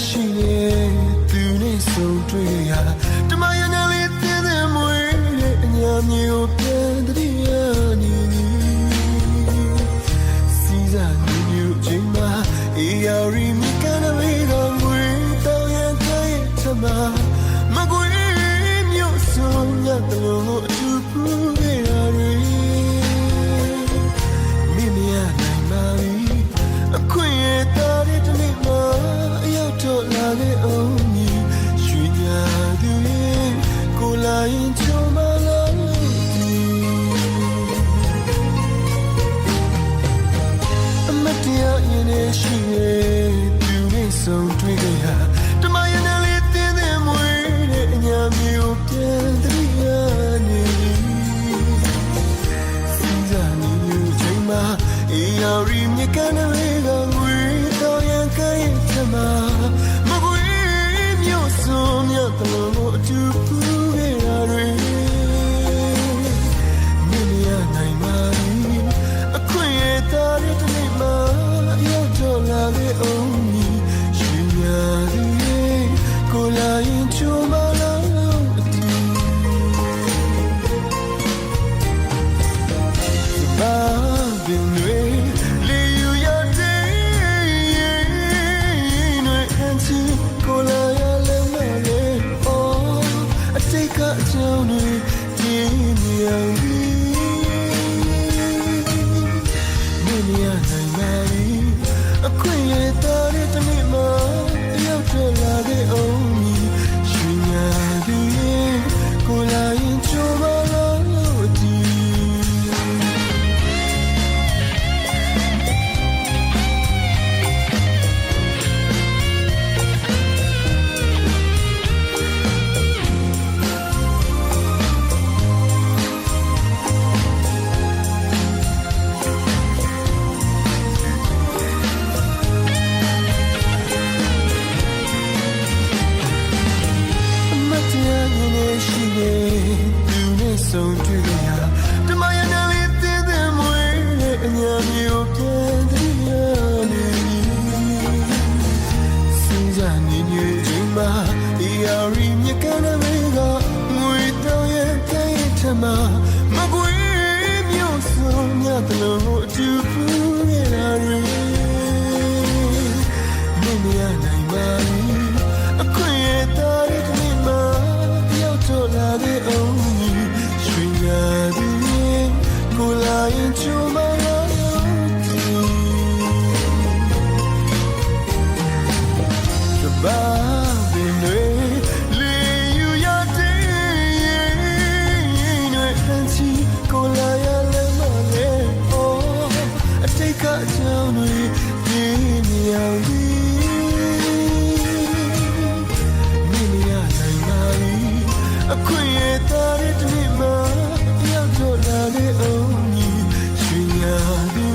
ရှိနေသူနဲ့ဆုံးတွေ့ရတမယနာလေးတင်းတဲ့မွေးတဲ့အညာမျိုးပြန်တည်းရနေစီစားနေမျိုးချိန်မှာအေးရရီမိကနေဝေးတော့ငွေတောင်းရတဲ့ထမမကွေးမျိုးဆုံးရတဲ့လို့အထူးပူခဲ့ရရီမိမရနိုင်ပါဘူးအခွင့်ရတဲ့တနေ့မှာအရောက်တော့လာခဲ့အောင်ရွှေညာသူရဲ့ကိုလာရင်ချုံမလာအမတရားရင်နဲ့ရှိရဲ့သူနဲ့ဆုံးတွေ့ခဲ့ရတမယနာလေးတင်းတဲ့မွေးတဲ့အညာမျိုးပြန်တည်းရနေစီစားနေမျိုးချိန်မှာအေးရရီမြကနေဝေးကငွေတော့ရန်ကိုင်းထမမကွေးမျိုးစုံမြတ်လို့အတူပူခဲ့ရတွေမင်းရနိုင်ပါဘူးအခွင့်ရတဲ့တနေ့မှာရောက်တော့လာခဲ့အောင်ရှင်ရသည်ကိုလာရင်ချုံမလာအတူဘာပင်တွေလေယူရတဲ့နွေအန်ချီကိုလာရလဲမလဲအော်အတိတ်ကအကြောင်းတွေပြင်းမြောင်မင်းရနိုင်ပါဘူးအခွင့်ရတဲ့တနေ့မှာရောက်တော့လာခဲ့အောင်ရွှေညာသူရဲ့ကိုလာရင်ချိုးပါလားလို့ဒီဆုံးတွေ့ရတမယနာလေးတင်းတဲ့မွေးတဲ့အညာမျိုးပြန်တည်းရနေစီစားနေမျိုးချိန်မှာအေးရီမြကနေဝေးကငွေတောင်းရတဲ့ထမမကွေးမျိုးစုံမြတ်လို့အတူပူနေတာတွေမင်းရနိုင်ပါဘူးအခွင့်ရတဲ့တနေ့မှာရောက်တော့လာတဲ့အောင်ကိုလာရင်ချုံမလာတဘာပင်တွေလေယူရတဲ့နွေအန်ချီကိုလာရလဲမလဲအော်အတိတ်ကအကြောင်းတွေပြင်းမြောင်မင်းရနိုင်ပါဘူးအခွင့်ရတဲ့တနေ့မှာရောက်တော့လာခဲ့အောင်ရွှေညာသူ